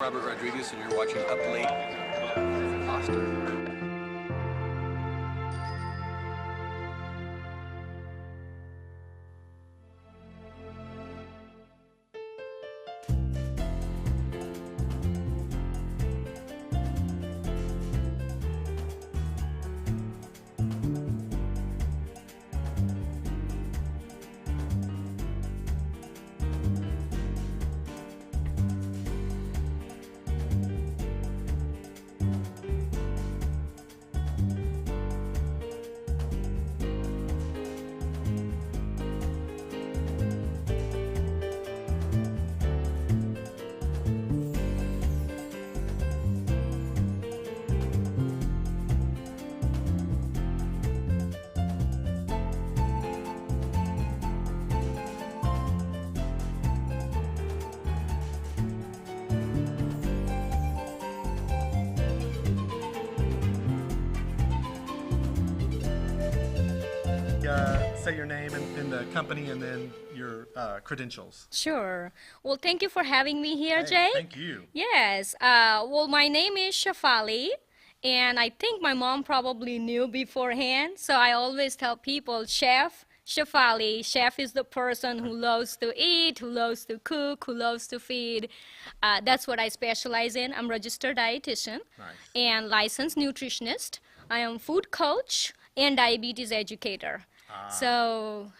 Robert Rodriguez, and you're watching Up Late Austin. Say your name and the company and then your credentials. Sure. Well, thank you for having me here, Hey, Jay. thank you. Yes. Well, my name is Shefali, and I think my mom probably knew beforehand. So I always tell people, Chef Shefali. Chef is the person who loves to eat, who loves to cook, who loves to feed. That's what I specialize in. I'm registered dietitian and licensed nutritionist. I am food coach and diabetes educator. So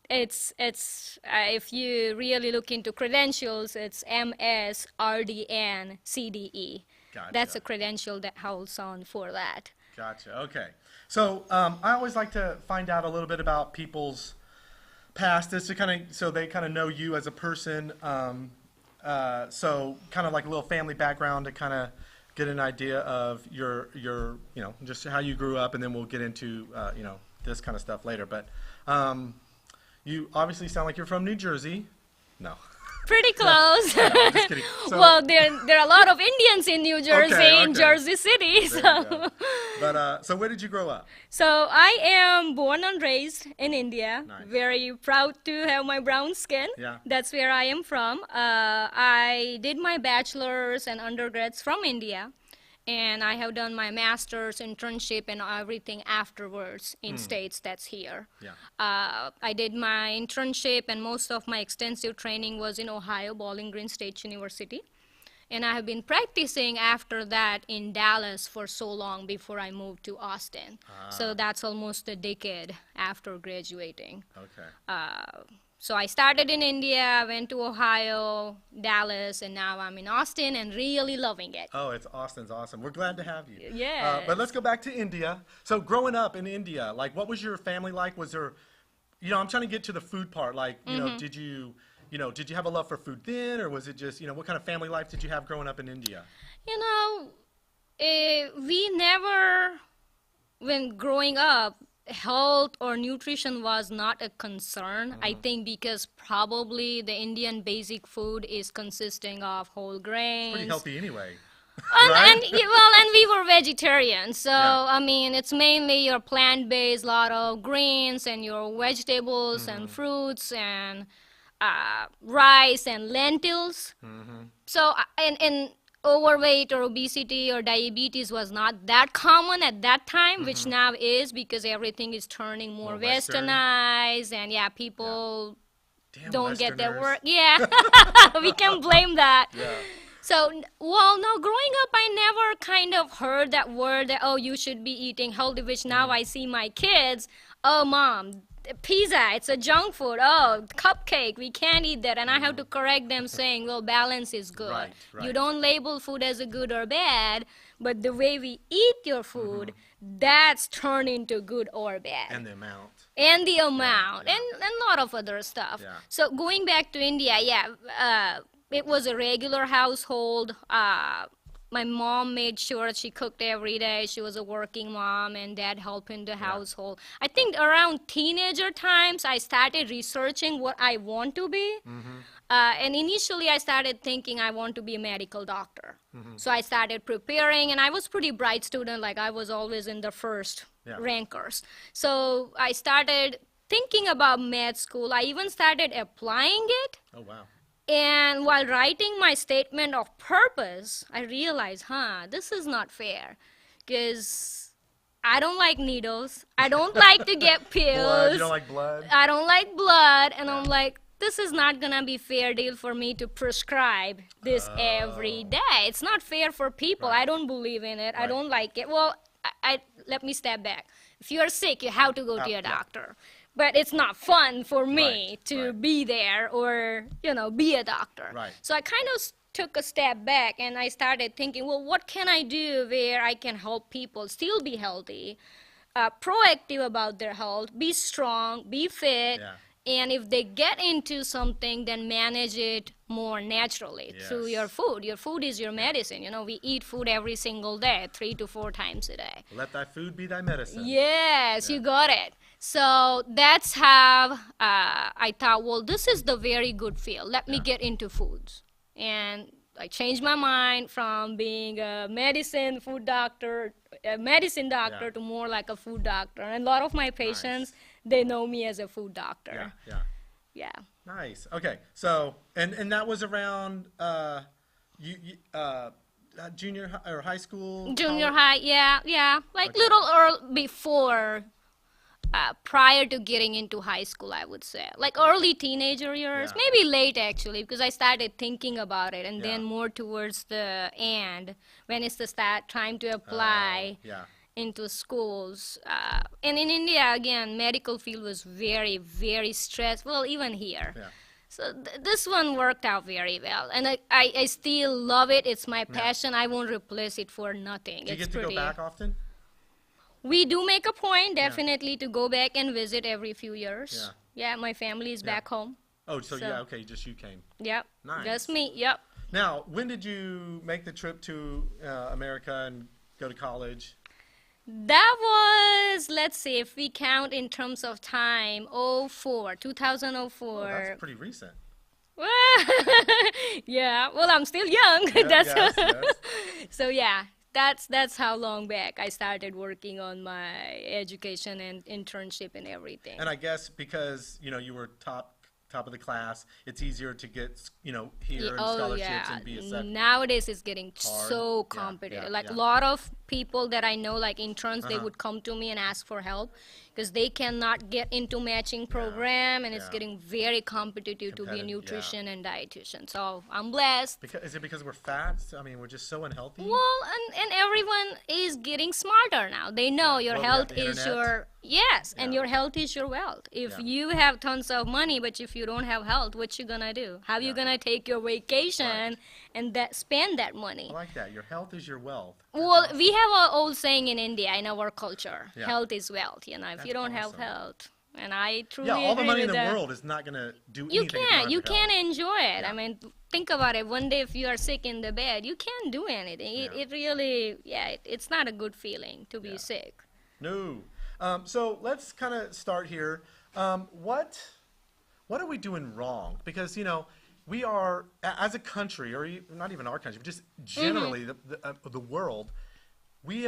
it's if you really look into credentials, it's MS, RDN, CDE. Gotcha. That's a credential that holds on for that. Gotcha. Okay. So I always like to find out a little bit about people's past, just to so they kind of know you as a person. So kind of like a little family background to kind of get an idea of your just how you grew up, and then we'll get into this kind of stuff later. But you obviously sound like you're from New Jersey. No. Pretty close. No, I'm just kidding. So, well, there are a lot of Indians in New Jersey, in Jersey City. So. But so where did you grow up? So I am born and raised in India. Nice. Very proud to have my brown skin. Yeah. That's where I am from. I did my bachelor's and undergrads from India. And I have done my master's, internship, and everything afterwards in States that's here. Yeah. I did my internship and most of my extensive training was in Ohio, Bowling Green State University. And I have been practicing after that in Dallas for so long before I moved to Austin. So that's almost a decade after graduating. Okay. So I started in India, went to Ohio, Dallas, and now I'm in Austin and really loving it. Oh, Austin's awesome. We're glad to have you. Yeah. But let's go back to India. So growing up in India, like what was your family like? Was there, I'm trying to get to the food part. Like, did you have a love for food then, or was it just, what kind of family life did you have growing up in India? We never, when growing up, health or nutrition was not a concern. I think because probably the Indian basic food is consisting of whole grains. Pretty healthy anyway. And we were vegetarians, so Yeah. I mean it's mainly your plant-based, lot of greens and your vegetables and fruits and rice and lentils. So and overweight or obesity or diabetes was not that common at that time, which now is because everything is turning more Western. westernized, and people Damn don't get their Westerners. work. Yeah, we can blame that. Yeah. So, well, no, growing up, I never kind of heard that word that, oh, you should be eating healthy, which now I see my kids, oh, mom, pizza, it's a junk food, oh, cupcake, we can't eat that. And I have to correct them saying, well, balance is good. Right. You don't label food as a good or bad, but the way we eat your food, that's turned into good or bad. And the amount. And the amount, yeah. and a lot of other stuff. Yeah. So going back to India, it was a regular household. My mom made sure she cooked every day. She was a working mom, and dad helped in the household. I think around teenager times, I started researching what I want to be. And initially, I started thinking I want to be a medical doctor. So I started preparing, and I was pretty bright student. Like I was always in the first rankers. So I started thinking about med school. I even started applying it. Oh, wow. And while writing my statement of purpose, I realized, this is not fair. Because I don't like needles. I don't like to get pills. Blood. You don't like blood? I don't like blood. And Yeah. I'm like, this is not going to be fair deal for me to prescribe this every day. It's not fair for people. Right. I don't believe in it. I Right. don't like it. Well, let me step back. If you're sick, you have to go to your yeah. doctor. But it's not fun for me Right, to right. be there or, be a doctor. Right. So I kind of took a step back and I started thinking, well, what can I do where I can help people still be healthy, proactive about their health, be strong, be fit, Yeah. and if they get into something, then manage it more naturally through your Yes. food. Your food is your medicine. We eat food every single day, 3 to 4 times a day. Let thy food be thy medicine. Yes, you got it. So that's how I thought, well, this is the very good field. Let me get into foods. And I changed my mind from being a medicine doctor to more like a food doctor. And a lot of my patients, they know me as a food doctor. Yeah. Yeah. Nice. Okay. So, and that was around junior high or high school? Junior college? high, yeah. Like Okay. little early before, prior to getting into high school, I would say. Like early teenager years, Yeah. maybe late actually, because I started thinking about it, and Yeah. then more towards the end, when it's the start time to apply Yeah. into schools. And in India, again, medical field was very, very stressful, even here. Yeah. So this one worked out very well, and I still love it. It's my passion. I won't replace it for nothing. Do you It's get to pretty. go back often? We do make a point, definitely, to go back and visit every few years. Yeah. Yeah, my family is Yeah. back home. Oh, so So- yeah, okay, just you came. Yep. Nice. Just me. Yep. Now, when did you make the trip to America and go to college? That was, let's see, if we count in terms of time, 2004. Oh, that's pretty recent. Yeah, well, I'm still young. Yeah, That's yes. So yeah, that's how long back I started working on my education and internship and everything. And I guess because, you were top of the class, it's easier to get, here and scholarships and be a set. Nowadays it's getting Hard. so Yeah, competitive. yeah, Like yeah. a lot of people that I know, like interns, they Uh-huh. would come to me and ask for help because they cannot get into matching program, and it's yeah. getting very competitive to be a Competitive, yeah. nutrition and dietitian. So I'm blessed. Is it because we're fat? I mean, we're just so unhealthy? Well, and everyone is getting smarter now. They know your Well, we got health the is internet. your, yes, and Yeah. your health is your wealth. If Yeah. you have tons of money, but if you don't have health, what you gonna do? How you Yeah. gonna take your vacation and spend that money? I like that. Your health is your wealth. That's Well, awesome. we have an old saying in India, in our culture, Yeah. health is wealth. If That's you don't have awesome. health, and I truly Yeah, all the agree money in with the that. world is not going to do You anything. if don't can't. have You your can't health. enjoy it. Yeah. I mean, think about it. One day, if you are sick in the bed, you can't do anything. Yeah. It really, it's not a good feeling to be Yeah. sick. No. So let's kind of start here. What are we doing wrong? Because we are, as a country, or not even our country, but just generally the world, we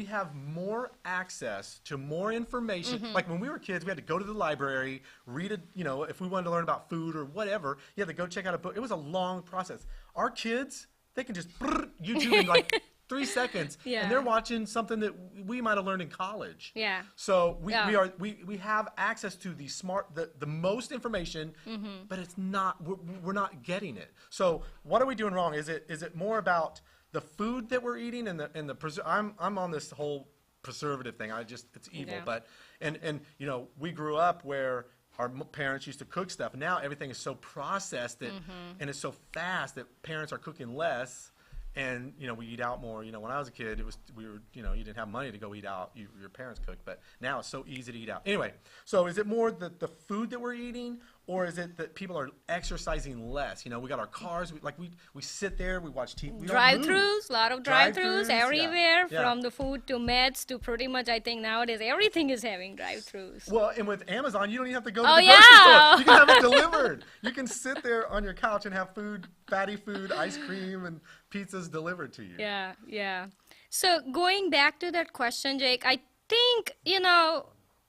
have more access to more information. Like when we were kids, we had to go to the library, read if we wanted to learn about food or whatever, you had to go check out a book. It was a long process. Our kids, they can just YouTube in like 3 seconds, Yeah. and they're watching something that we might have learned in college. Yeah. So Yeah. we have access to the most information, but it's not we're not getting it. So what are we doing wrong? Is it more about the food that we're eating and the I'm on this whole preservative thing. It's evil, Yeah. but and we grew up where our parents used to cook stuff. Now everything is so processed that and it's so fast that parents are cooking less. And we eat out more. When I was a kid, you didn't have money to go eat out. Your parents cooked, but now it's so easy to eat out. Anyway, so is it more the food that we're eating, or is it that people are exercising less? We got our cars. We sit there, we watch TV. We don't move. Drive-throughs, a lot of drive-throughs yeah. everywhere, Yeah. from the food to meds to pretty much, I think nowadays everything is having drive-throughs. Well, and with Amazon, you don't even have to go to Oh, the grocery yeah. store. You can have it delivered. You can sit there on your couch and have fatty food, ice cream, and pizzas delivered to you. Yeah. So going back to that question, Jake, I think,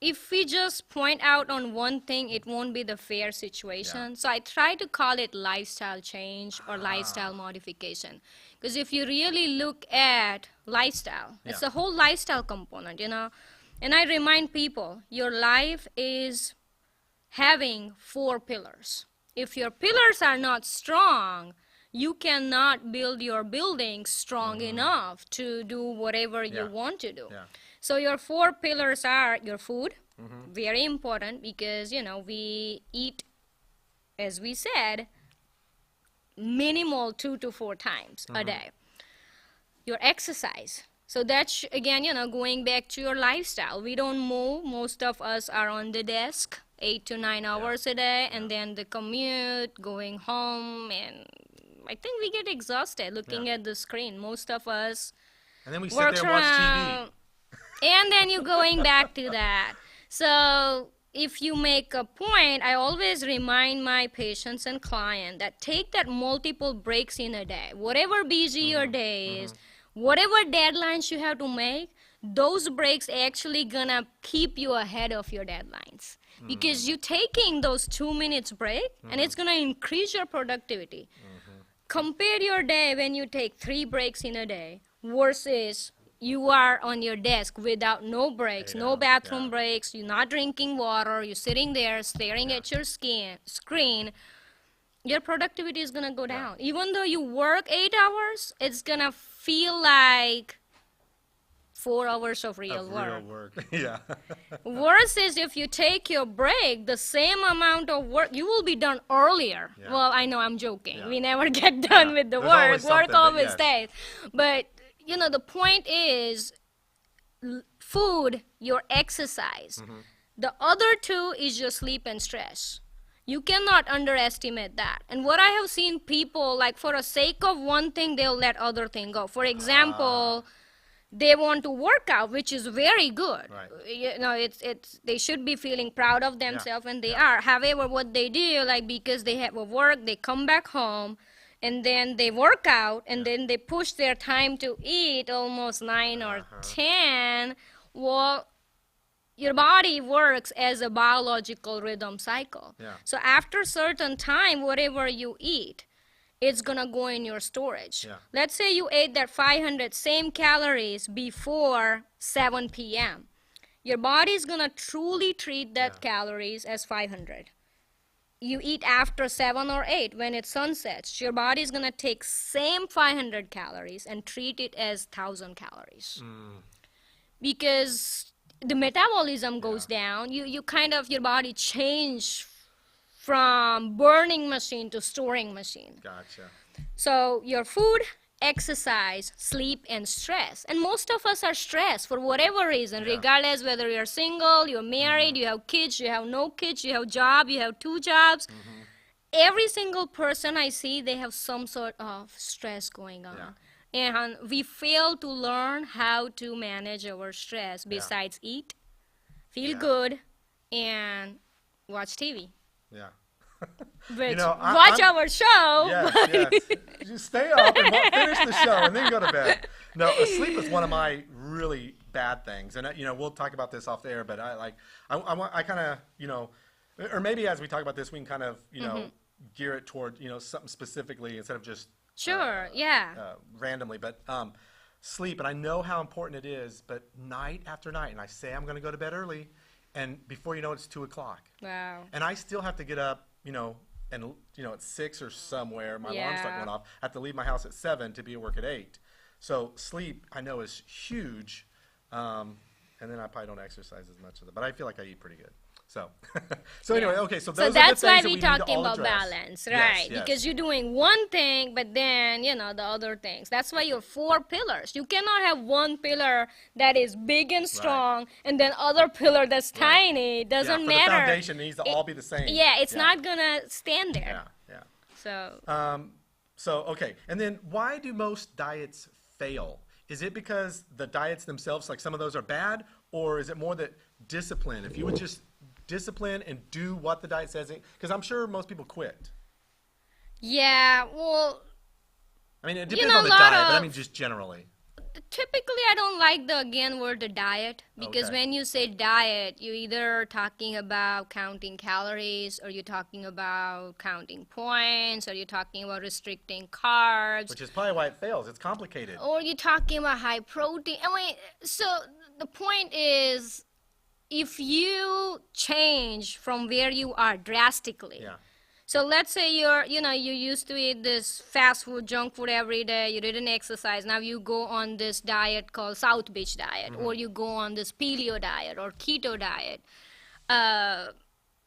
if we just point out on one thing, it won't be the fair situation. Yeah. So I try to call it lifestyle change or lifestyle modification. Because if you really look at lifestyle, it's Yeah. a whole lifestyle component, you know. And I remind people, your life is having 4 pillars. If your pillars are not strong, you cannot build your building strong enough to do whatever you Yeah. want to do. Yeah. So your 4 pillars are your food, very important because, you know, we eat, as we said, minimal 2 to 4 times a day. Your exercise. So that's, again, you know, going back to your lifestyle. We don't move. Most of us are on the desk 8 to 9 hours a day, and then the commute, going home, and I think we get exhausted looking Yeah. at the screen. Most of us And then we sit work there and watch around, TV. and then you're going back to that. So if you make a point, I always remind my patients and clients that take that multiple breaks in a day. Whatever busy your day is, whatever deadlines you have to make, those breaks actually gonna keep you ahead of your deadlines. Because you're taking those 2 minutes break and it's gonna increase your productivity. Compare your day when you take 3 breaks in a day versus you are on your desk without no breaks, no bathroom breaks, you're not drinking water, you're sitting there staring at your screen. Your productivity is going to go down. Even though you work 8 hours, it's going to feel like 4 hours of real work. Yeah. Versus if you take your break, the same amount of work, you will be done earlier. Yeah. Well, I know I'm joking. Yeah. We never get done with the There's work. always something, Work but always yes. stays. But, you know, the point is food, your exercise. The other 2 is your sleep and stress. You cannot underestimate that. And what I have seen people, like for the sake of one thing, they'll let other thing go. For example, they want to work out, which is very good. Right. You know, it's they should be feeling proud of themselves, and they are. However, what they do, like because they have a work, they come back home, and then they work out, and then they push their time to eat almost 9 or 10. Well, your body works as a biological rhythm cycle. Yeah. So after certain time, whatever you eat, it's gonna go in your storage. Yeah. Let's say you ate that 500 same calories before 7 p.m. Your body's gonna truly treat that calories as 500. You eat after 7 or 8 when it sunsets, your body's gonna take same 500 calories and treat it as 1,000 calories. Because the metabolism goes down, you kind of, your body change from burning machine to storing machine. Gotcha. So your food, exercise, sleep, and stress. And most of us are stressed for whatever reason, regardless whether you're single, you're married, you have kids, you have no kids, you have job, you have 2 jobs. Every single person I see, they have some sort of stress going on. And we fail to learn how to manage our stress besides eat, feel good, and watch TV. Yeah. Which, know, watch our show. Yes, but- yes. You stay up and finish the show and then go to bed. No, sleep is one of my really bad things, and you know we'll talk about this off the air. But I kind of, you know, or maybe as we talk about this, we can kind of, you know, gear it toward, you know, something specifically instead of just Sure, randomly. But sleep, and I know how important it is. But night after night, and I say I'm going to go to bed early, and before you know it, it's 2 o'clock. Wow. And I still have to get up, you know, and you know, at 6 or somewhere, my alarm start going off. I have to leave my house at 7 to be at work at 8. So sleep, I know, is huge. And then I probably don't exercise as much of it, but I feel like I eat pretty good. So, anyway, okay. So those So are that's the why things that we're we need to talking all about address. balance, Yes, right? yes. Because you're doing one thing, but then, you know, the other things. That's why you're 4 pillars. You cannot have one pillar that is big and strong, and then other pillar that's tiny. It doesn't for matter. The foundation needs to all be the same. Yeah, it's not gonna stand there. Yeah. So So okay, and then why do most diets fail? Is it because the diets themselves, like some of those are bad, or is it more that discipline? If you would just discipline and do what the diet says, because I'm sure most people quit. yeah, well, I mean, it You depends know, on the a lot diet, but I of- mean just generally. typically I don't like the word the diet, because Okay. when you say diet, you're either talking about counting calories, or you're talking about counting points, or you're talking about restricting carbs, Which is probably why it fails. It's complicated. or you're talking about high protein. I mean, so the point is, if you change from where you are drastically. Yeah. So let's say you used to eat this fast food, junk food every day. You didn't exercise. Now you go on this diet called South Beach diet, or you go on this paleo diet or keto diet.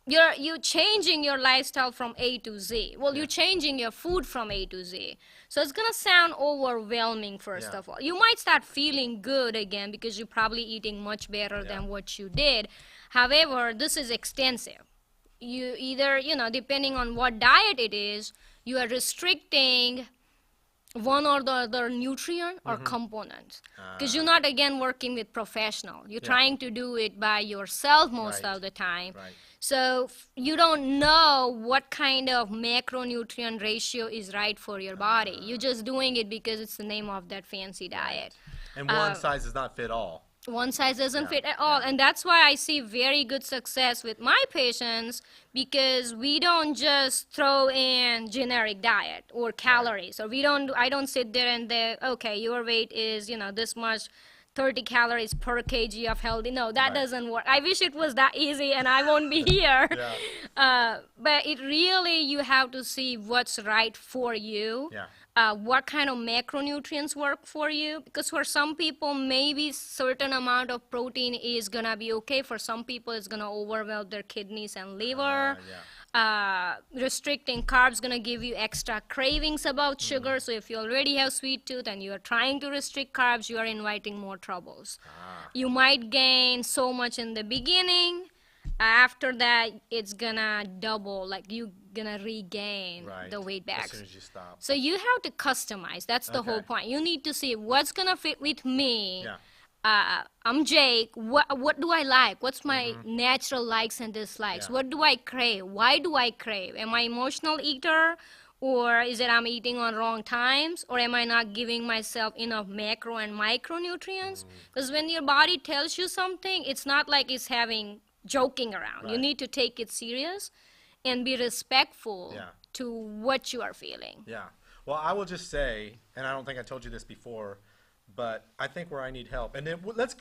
You're changing your lifestyle from A to Z. Well, you're changing your food from A to Z. So it's gonna sound overwhelming first Yeah. of all. You might start feeling good again because you're probably eating much better than what you did. However, this is extensive. You either, depending on what diet it is, you are restricting one or the other nutrient or component, because you're not again working with professional. You're trying to do it by yourself most Right. of the time. Right. So you don't know what kind of macronutrient ratio is right for your body. You're just doing it because it's the name of that fancy diet. And one size does not fit all. One size doesn't Yeah, fit at all, and that's why I see very good success with my patients, because we don't just throw in generic diet or calories, or I don't sit there and okay, your weight is this much, 30 calories per kg of healthy. No, that Right. doesn't work. I wish it was that easy and I won't be here. But it really, you have to see what's right for you. Yeah. What kind of macronutrients work for you, because for some people maybe certain amount of protein is gonna be okay. For some people it's gonna overwhelm their kidneys and liver. Restricting carbs gonna give you extra cravings about sugar. So if you already have sweet tooth and you are trying to restrict carbs, you are inviting more troubles. You might gain so much in the beginning. After that, it's gonna double, like you gonna regain Right. the weight back. As soon as you stop. So you have to customize. That's the whole Okay. point. You need to see what's gonna fit with me. Yeah. I'm Jake. What do I like? What's my natural likes and dislikes? Yeah. What do I crave? Why do I crave? Am I emotional eater? Or is it I'm eating on wrong times? Or am I not giving myself enough macro and micronutrients? Because when your body tells you something, it's not like it's joking around. You Right. need to take it serious and be respectful Yeah. to what you are feeling. Yeah. Well, I will just say, and I don't think I told you this before, but I think where I need help, and then let's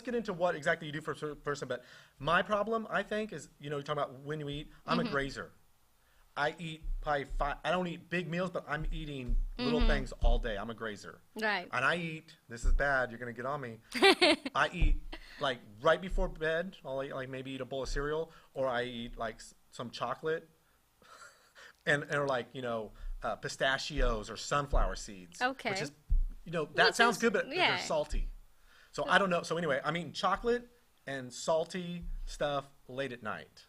get into what exactly you do for a certain person. But my problem, I think, is you're talking about when you eat. I'm a grazer. I eat probably I don't eat big meals, but I'm eating little things all day. I'm a grazer. Right. And I eat, this is bad, you're going to get on me. I eat like right before bed, I'll eat like maybe eat a bowl of cereal, or I eat like some chocolate or like, pistachios or sunflower seeds. Okay. Which is, that sounds good, but yeah. they're salty. So I don't know. So anyway, I'm eating chocolate and salty stuff late at night.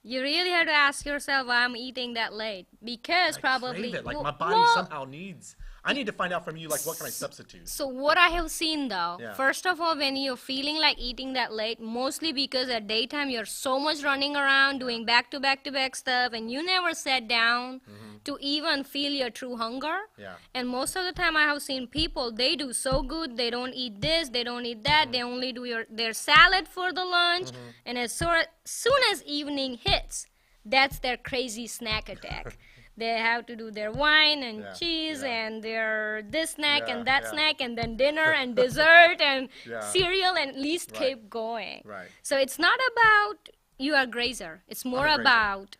You really have to ask yourself why I'm eating that late, because I probably crave it. Like well- my body well, somehow needs. I need to find out from you, like, what can I substitute? So what I have seen though, Yeah. first of all, when you're feeling like eating that late, mostly because at daytime you're so much running around doing back to back stuff, and you never sat down to even feel your true hunger. Yeah. And most of the time I have seen people, they do so good, they don't eat this, they don't eat that, they only do their salad for the lunch, and as soon as evening hits, that's their crazy snack attack. They have to do their wine and Yeah, cheese yeah. and their this snack Yeah, and that yeah. snack, and then dinner and dessert and Yeah. cereal, and at least Right. keep going. Right. So it's not about you are grazer. It's more a grazer. about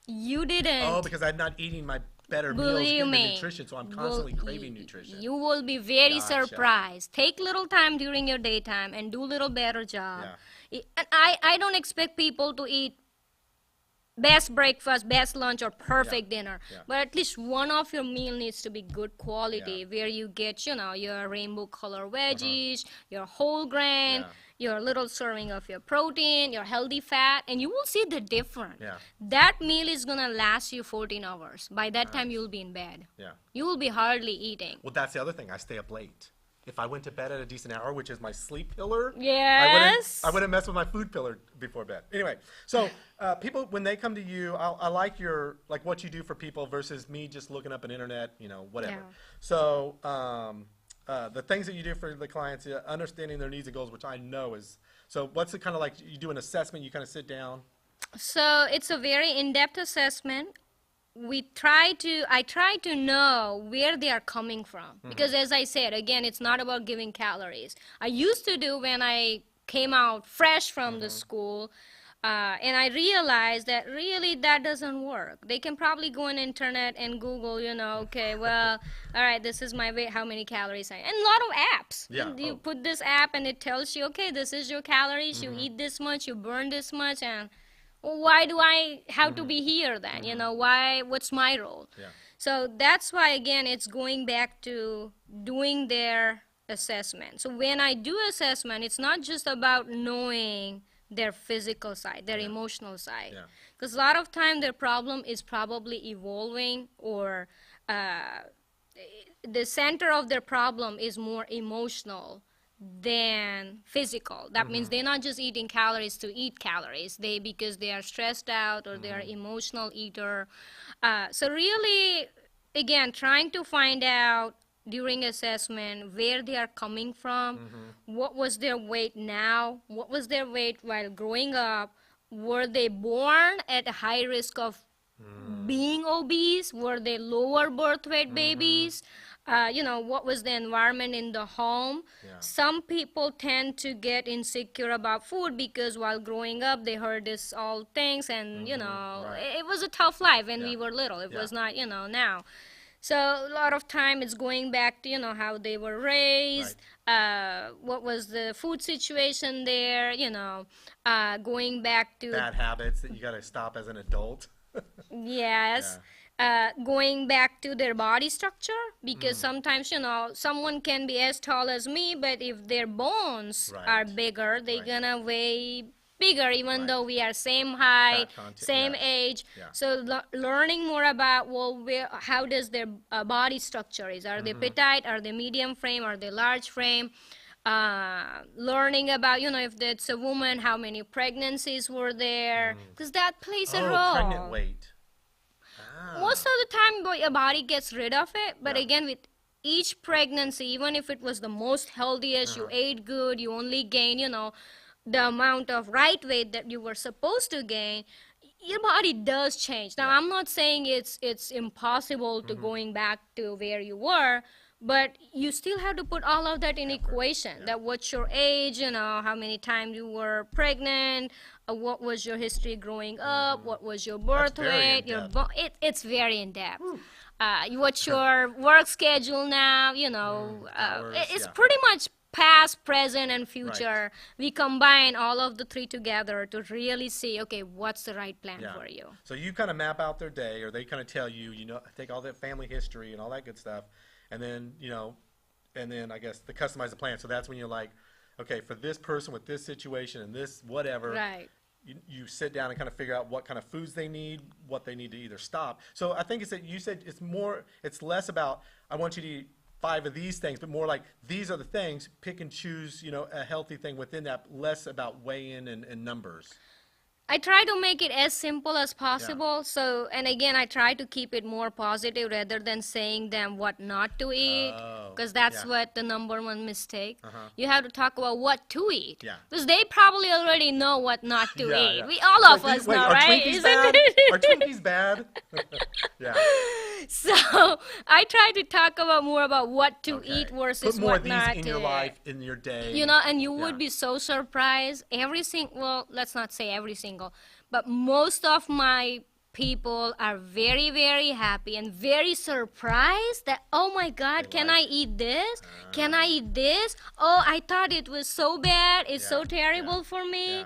you didn't. Oh, because I'm not eating my better meals, Believe getting the me, nutrition, so I'm constantly will- craving nutrition. You will be very Gotcha. surprised. Take little time during your daytime and do a little better job. Yeah. And I don't expect people to eat best breakfast, best lunch, or perfect dinner. Yeah. But at least one of your meal needs to be good quality, Yeah. where you get, your rainbow color veggies, your whole grain, Yeah. your little serving of your protein, your healthy fat, and you will see the difference. Yeah. That meal is gonna last you 14 hours. By that time, you'll be in bed. Yeah. You will be hardly eating. Well, that's the other thing. I stay up late. If I went to bed at a decent hour, which is my sleep pillar, Yes. I wouldn't mess with my food pillar before bed. Anyway, so people, when they come to you, I like what you do for people versus me just looking up an internet, whatever. Yeah. So the things that you do for the clients, understanding their needs and goals, which I know is, so what's it kind of like, you do an assessment, you kind of sit down? So it's a very in-depth assessment. I try to know where they are coming from, because as I said, again, it's not about giving calories. I used to do when I came out fresh from the school, and I realized that really that doesn't work. They can probably go on internet and Google, okay, well, all right, this is my weight, how many calories and a lot of apps. Yeah. You put this app and it tells you, okay, this is your calories, you eat this much, you burn this much, and why do I have to be here then? What's my role? Yeah. So that's why, again, it's going back to doing their assessment. So when I do assessment, it's not just about knowing their physical side, their emotional side. Because a lot of time their problem is probably evolving, or the center of their problem is more emotional than physical. That means they're not just eating calories to eat calories. Because they are stressed out, or they are emotional eater. So really, again, trying to find out during assessment where they are coming from, what was their weight now, what was their weight while growing up, were they born at a high risk of being obese, were they lower birth weight babies, what was the environment in the home. Some people tend to get insecure about food because while growing up they heard this all things, and it was a tough life when we were little. It was not now. So a lot of time it's going back to how they were raised, what was the food situation there, going back to Bad habits that you got to stop as an adult. Yes. Going back to their body structure, because sometimes someone can be as tall as me, but if their bones are bigger, they're gonna weigh bigger, even though we are same height, same age. So learning more about, how does their body structure is. Are they petite? Are they medium frame? Are they large frame? Learning about, if that's a woman, how many pregnancies were there, because that plays a role. Pregnant weight. Most of the time your body gets rid of it, but again, with each pregnancy, even if it was the most healthiest, you ate good, you only gained, the amount of right weight that you were supposed to gain, your body does change. Now, I'm not saying it's impossible to going back to where you were, but you still have to put all of that in equation. That what's your age, how many times you were pregnant, what was your history growing up, what was your birth weight, it's very in depth. What's your work schedule now, it's pretty much past, present, and future. We combine all of the three together to really see, okay, what's the right plan for you. So you kind of map out their day, or they kind of tell you, take all that family history and all that good stuff, and then, I guess the customize the plan. So that's when you're like, okay, for this person with this situation and this whatever, you sit down and kind of figure out what kind of foods they need, what they need to either stop. So I think you said it's less about, I want you to eat 5 of these things, but more like, these are the things, pick and choose, a healthy thing within that, less about weigh-in and numbers. I try to make it as simple as possible. So, and again, I try to keep it more positive rather than saying them what not to eat, because that's what the number one mistake. You have to talk about what to eat, because they probably already know what not to eat. We all of us know, right? Isn't it? Are Twinkies bad? So I try to talk about more about what to eat versus Put more what of these not in to your eat. life, in your day. And you would be so surprised. Let's not say every single, but most of my people are very, very happy and very surprised that, oh my God, can I eat this? Can I eat this? Oh, I thought it was so bad. It's so terrible for me.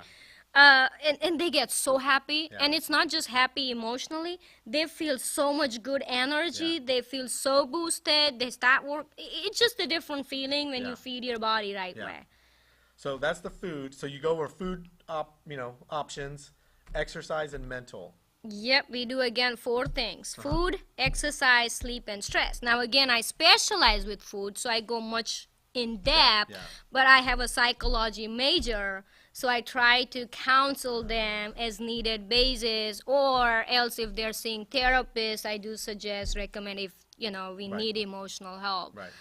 And they get so happy, and it's not just happy emotionally. They feel so much good energy. They feel so boosted. They start work. It's just a different feeling when you feed your body right way. So that's the food. So you go over food, options, exercise, and mental. Yep, we do again 4 things: food, exercise, sleep, and stress. Now again, I specialize with food, so I go much in depth, but I have a psychology major, so I try to counsel them as needed basis, or else if they're seeing therapists, I do recommend if we Right. need emotional help. Right.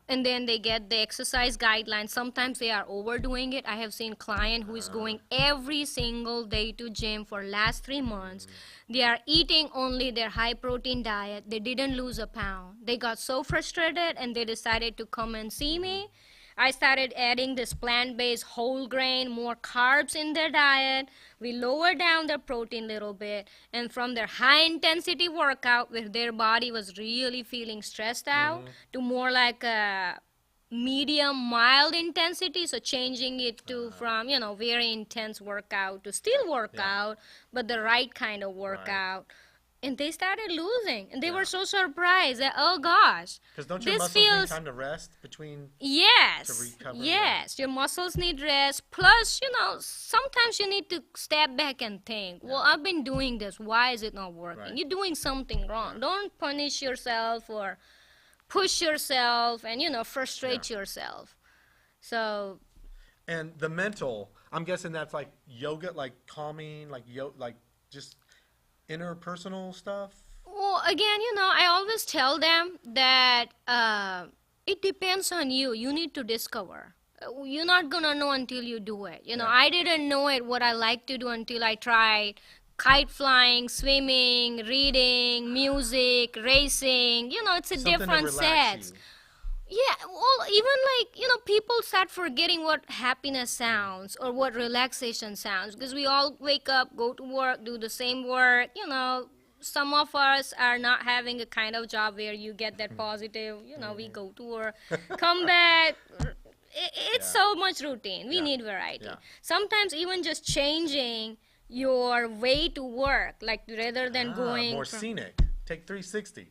And then they get the exercise guidelines. Sometimes they are overdoing it. I have seen client who is going every single day to gym for last 3 months. They are eating only their high protein diet. They didn't lose a pound. They got so frustrated and they decided to come and see me. I started adding this plant-based whole grain, more carbs in their diet. We lowered down their protein a little bit. And from their high-intensity workout, where their body was really feeling stressed out, to more like a medium, mild intensity. So changing it to from, very intense workout to still workout, but the right kind of workout. And they started losing, and they were so surprised that, oh gosh, Because don't your this muscles need feels time to rest between? yes, to recover, yes, your muscles need rest. Plus, sometimes you need to step back and think, well, I've been doing this. Why is it not working? Right. You're doing something wrong. Don't punish yourself or push yourself and, frustrate yourself. So, And the mental, I'm guessing that's like yoga, like calming, like just interpersonal stuff. well, again, I always tell them that it depends on you. You need to discover. You're not going to know until you do it. I didn't know what I like to do until I tried kite flying, swimming, reading, music, racing. It's a Something to different relax set. you. Yeah, well, even people start forgetting what happiness sounds or what relaxation sounds because we all wake up, go to work, do the same work. Some of us are not having a kind of job where you get that positive, we go to work, come back. It's so much routine. We need variety. Yeah. Sometimes even just changing your way to work, like rather than going more from- scenic. Take 360.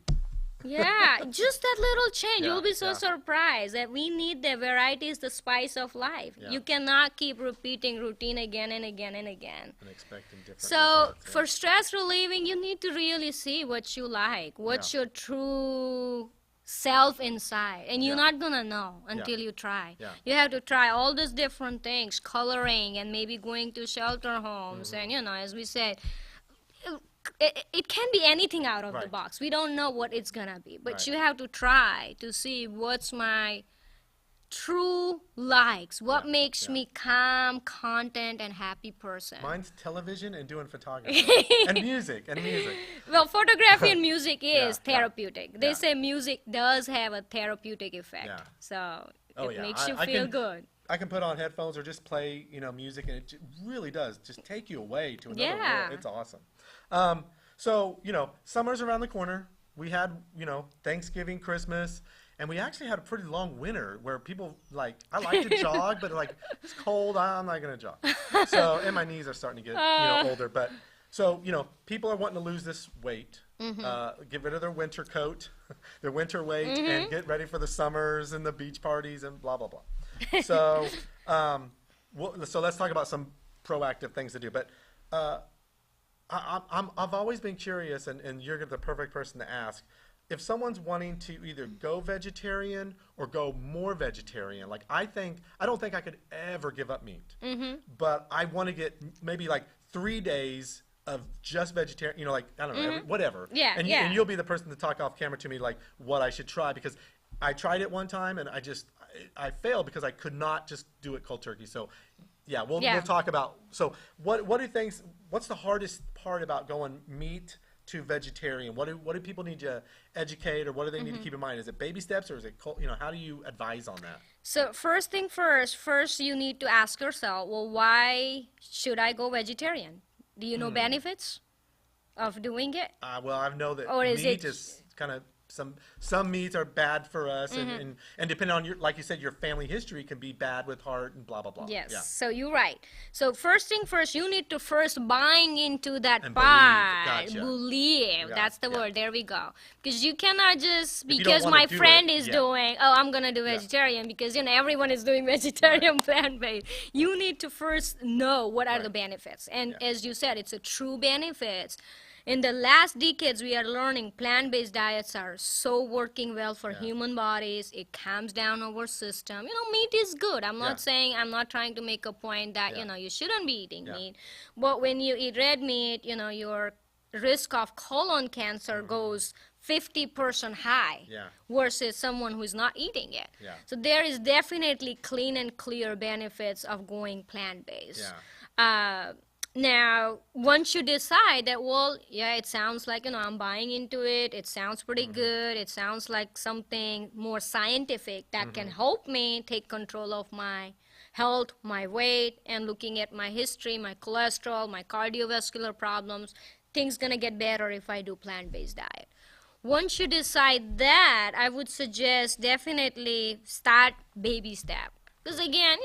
yeah, just that little change. Yeah, You'll be so yeah. surprised that we need the variety is the spice of life. Yeah. You cannot keep repeating routine again and again and again. And expecting different So results, for stress relieving, you need to really see what you like, what's Yeah. your true self inside, and you're Yeah. not gonna know until you try. Yeah. You have to try all these different things, coloring and maybe going to shelter homes, Mm-hmm. and as we said, it can be anything out of the Right. box. We don't know what it's gonna be, but Right. you have to try to see what's my true likes, what Yeah, makes yeah. me calm, content, and happy person. Mine's television and doing photography and music. Well, photography and music Yeah, is yeah, therapeutic. They yeah. say music does have a therapeutic effect. Yeah. So Oh, it yeah. makes you I feel can- good. I can put on headphones or just play, music, and it really does just take you away to another Yeah. world. It's awesome. So, summer's around the corner. We had, Thanksgiving, Christmas, and we actually had a pretty long winter where people I like to jog, but it's cold. I'm not going to jog. So, and my knees are starting to get, older. But so, people are wanting to lose this weight, get rid of their winter coat, their winter weight, and get ready for the summers and the beach parties and blah, blah, blah. So, so let's talk about some proactive things to do. But I've always been curious, and you're the perfect person to ask. If someone's wanting to either go vegetarian or go more vegetarian, I don't think I could ever give up meat. But I want to get maybe 3 days of just vegetarian, I don't know, whatever. Yeah, and, yeah. and you'll be the person to talk off camera to me what I should try, because I tried it one time and I failed because I could not just do it cold turkey. So yeah, we'll talk about, so what what's the hardest part about going meat to vegetarian? What do people need to educate, or what do they need to keep in mind? Is it baby steps, or is it, how do you advise on that? So first thing first you need to ask yourself, well, why should I go vegetarian? Do you know benefits of doing it? Well, I know that Or is meat it- is kind of, some meats are bad for us, and depending on like you said, your family history can be bad with heart and blah blah blah. Yes, Yeah. so you're right. So first thing first, you need to first buying into that And pie. believe. Gotcha. Believe. Yeah, That's the yeah. word. There we go. Because you cannot just, If you don't because wanna my do friend it, is yeah. doing, oh, I'm going to do Yeah. vegetarian, because, everyone is doing vegetarian plant-based. You need to first know what are Right. the benefits. And Yeah. as you said, it's a true benefits. In the last decades, we are learning plant-based diets are so working well for human bodies. It calms down our system. Meat is good. I'm not saying, I'm not trying to make a point that, Yeah. you shouldn't be eating Yeah. meat. But when you eat red meat, your risk of colon cancer goes 50% high Yeah. versus someone who's not eating it. Yeah. So there is definitely clean and clear benefits of going plant-based. Yeah. Now, once you decide that, well, yeah, it sounds like, I'm buying into it. It sounds pretty good. It sounds like something more scientific that can help me take control of my health, my weight, and looking at my history, my cholesterol, my cardiovascular problems, things gonna get better if I do plant-based diet. Once you decide that, I would suggest definitely start baby step. Because again,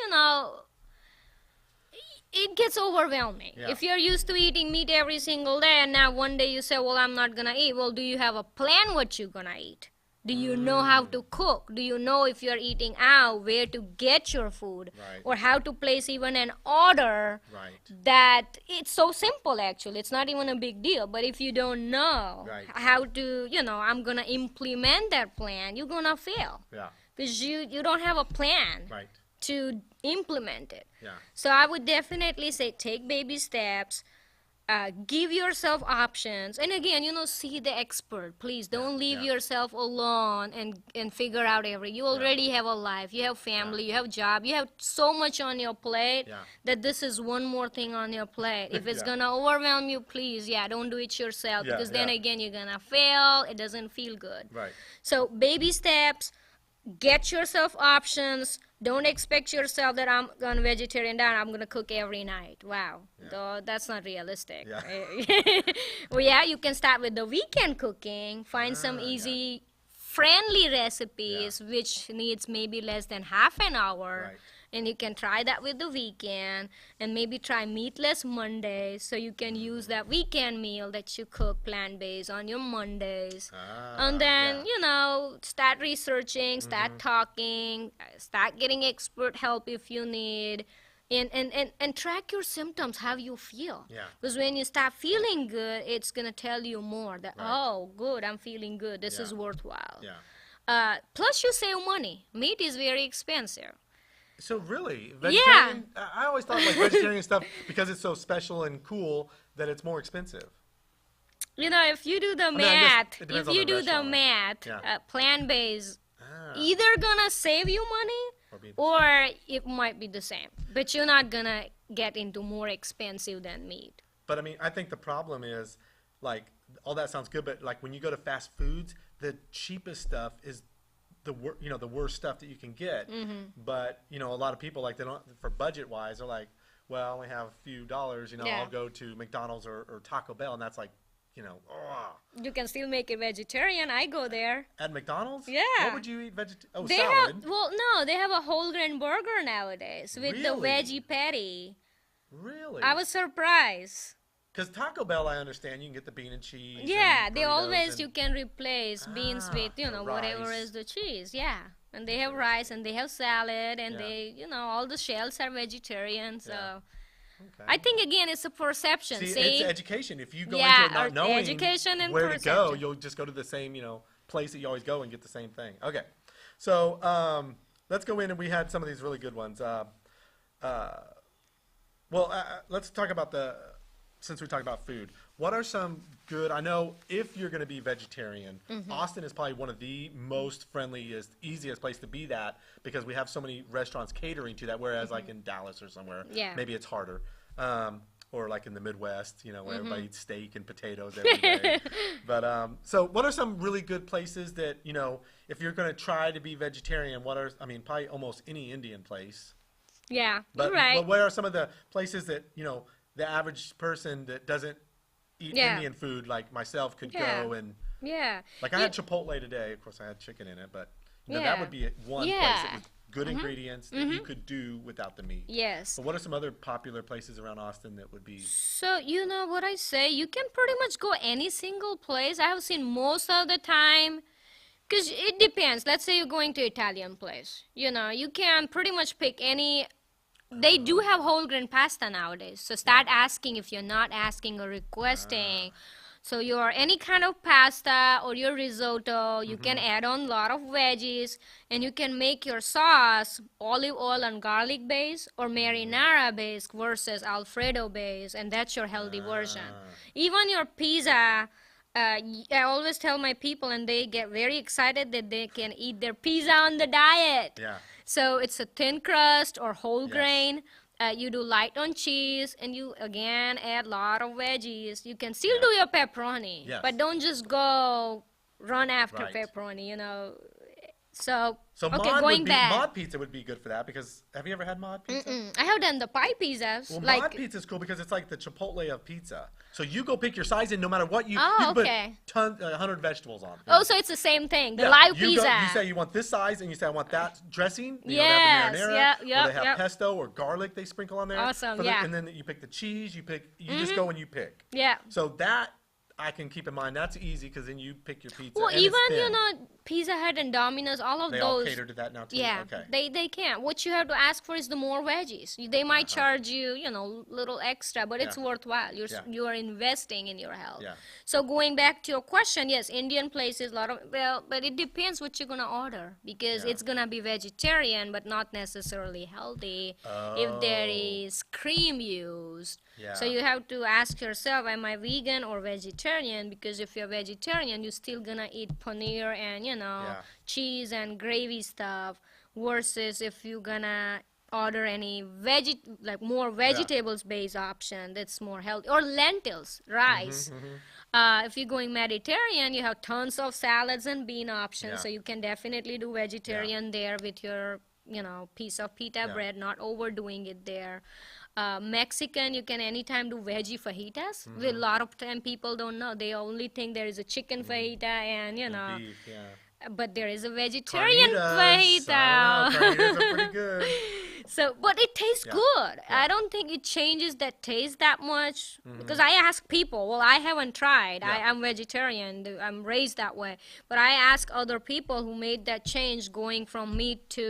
it gets overwhelming. Yeah. If you're used to eating meat every single day and now one day you say, well, I'm not gonna eat. Well, do you have a plan what you're gonna eat? Do you know how to cook? Do you know if you're eating out, where to get your food? Right. Or how to place even an order? Right. That it's so simple actually. It's not even a big deal. But if you don't know Right. how to, I'm gonna implement that plan, you're gonna fail. Yeah. Because you don't have a plan Right. to implement it. Yeah. So I would definitely say take baby steps, give yourself options, and again, see the expert. Please don't leave yeah. yourself alone and figure out you already have a life, you have family, you have job, you have so much on your plate Yeah. that this is one more thing on your plate. If it's Yeah. gonna overwhelm you, please, don't do it yourself, Yeah, because then yeah. again you're gonna fail. It doesn't feel good. Right. So baby steps, get yourself options. Don't expect yourself that I'm going vegetarian diet, I'm going to cook every night. Wow. Though that's not realistic. Yeah. Well, yeah, you can start with the weekend cooking. Find some easy, friendly recipes, which needs maybe less than half an hour. Right. And you can try that with the weekend, and maybe try meatless Mondays, so you can use that weekend meal that you cook plant-based on your Mondays. And then, start researching, start talking, start getting expert help if you need, and track your symptoms, how you feel. Yeah. Because when you start feeling good, it's going to tell you more that, oh, good, I'm feeling good, this is worthwhile. Yeah. Plus, you save money. Meat is very expensive. So really, vegetarian, I always thought like vegetarian stuff, because it's so special and cool, that it's more expensive. If you do the mean, I guess math, it depends if on you the do the restaurant, math, Yeah. Plant-based, Ah. either gonna save you money or it might be the same. But you're not gonna get into more expensive than meat. But I mean, I think the problem is, like, all that sounds good, but like when you go to fast foods, the cheapest stuff is the worst stuff that you can get. But a lot of people, like, they don't, for budget wise, they're like, well, I only have a few dollars, I'll go to McDonald's or Taco Bell, and that's like, You can still make it vegetarian. I go there. At McDonald's? Yeah. What would you eat Oh, They salad. they have a whole grain burger nowadays with the Really? veggie patty. Really? I was surprised. Because Taco Bell, I understand, you can get the bean and cheese. Yeah, and they burritos always, and- you can replace beans with, the whatever rice. is the cheese. Yeah. And they have rice and they have salad and Yeah. they, all the shells are vegetarian. So Yeah. Okay. I think, again, it's a perception. See, See? it's education. If you go Yeah, into it not or knowing education and where to go, perception. you'll just go to the same, place that you always go and get the same thing. Okay. So let's go in, and we had some of these really good ones. Let's talk about since we talked about food, what are some good, I know if you're going to be vegetarian, Austin is probably one of the most friendliest, easiest place to be that, because we have so many restaurants catering to that, whereas like in Dallas or somewhere, maybe it's harder. Or like in the Midwest, where everybody eats steak and potatoes every day. But so what are some really good places that, if you're going to try to be vegetarian, probably almost any Indian place. Yeah, But, you're right. but what are some of the places that, the average person that doesn't eat Indian food like myself could go and, Yeah. like I had Chipotle today. Of course, I had chicken in it, but that Yeah. would be one place that was good ingredients that you could do without the meat. Yes. But what are some other popular places around Austin that would be? So, you know what I say? You can pretty much go any single place. I have seen most of the time, because it depends. Let's say you're going to Italian place. You can pretty much pick any. They do have whole grain pasta nowadays. So start asking if you're not asking or requesting. So your any kind of pasta or your risotto, you can add on a lot of veggies, and you can make your sauce olive oil and garlic base or marinara base versus Alfredo base, and that's your healthy version. Even your pizza, I always tell my people, and they get very excited that they can eat their pizza on the diet. Yeah. So it's a thin crust or whole Yes. grain. You do light on cheese, and you again add a lot of veggies. You can still Yeah. do your pepperoni, Yes. but don't just go run after Right. pepperoni, So, So okay, mod going would be, back. mod pizza would be good for that because have you ever had mod pizza? I have done the pie pizzas. Well, like, mod pizza is cool because it's like the Chipotle of pizza. So you go pick your size, and no matter what you, Oh, you can okay. put 100 vegetables on. oh, so it's the same thing. The Yeah, live you pizza. you say you want this size, and you say I want that dressing. They Yes, have the marinara, yep, or yep, they have yep. pesto or garlic they sprinkle on there. Awesome, for the- yeah. And then you pick the cheese. You just go and you pick. Yeah. So that I can keep in mind. That's easy because then you pick your pizza. Well, and it's even thin. Pizza Hut and Domino's, all of They all those. cater to that now too. Yeah, Okay. they can. What you have to ask for is the more veggies. They might charge you, little extra, but it's Yeah. worthwhile. Yeah. You are investing in your health. Yeah. So going back to your question, yes, Indian places, but it depends what you're gonna order because Yeah. it's gonna be vegetarian, but not necessarily healthy. If there Oh. is cream used. Yeah. So you have to ask yourself, am I vegan or vegetarian? Because if you're vegetarian, you're still gonna eat paneer and Yeah. cheese and gravy stuff. Versus if you're gonna order any more vegetables based option that's more healthy, or lentils, rice. If you're going Mediterranean, you have tons of salads and bean options, Yeah. so you can definitely do vegetarian there with your piece of pita Yeah. bread, not overdoing it there. Mexican, you can anytime do veggie fajitas. A lot of time people don't know. They only think there is a chicken fajita and Beef, yeah. but there is a vegetarian Carnitas. I fajita. don't know, carnitas are pretty good. So, but it tastes Yeah. good. Yeah. I don't think it changes that taste that much because I ask people. Well, I haven't tried. Yeah. I'm vegetarian. I'm raised that way. But I ask other people who made that change, going from meat to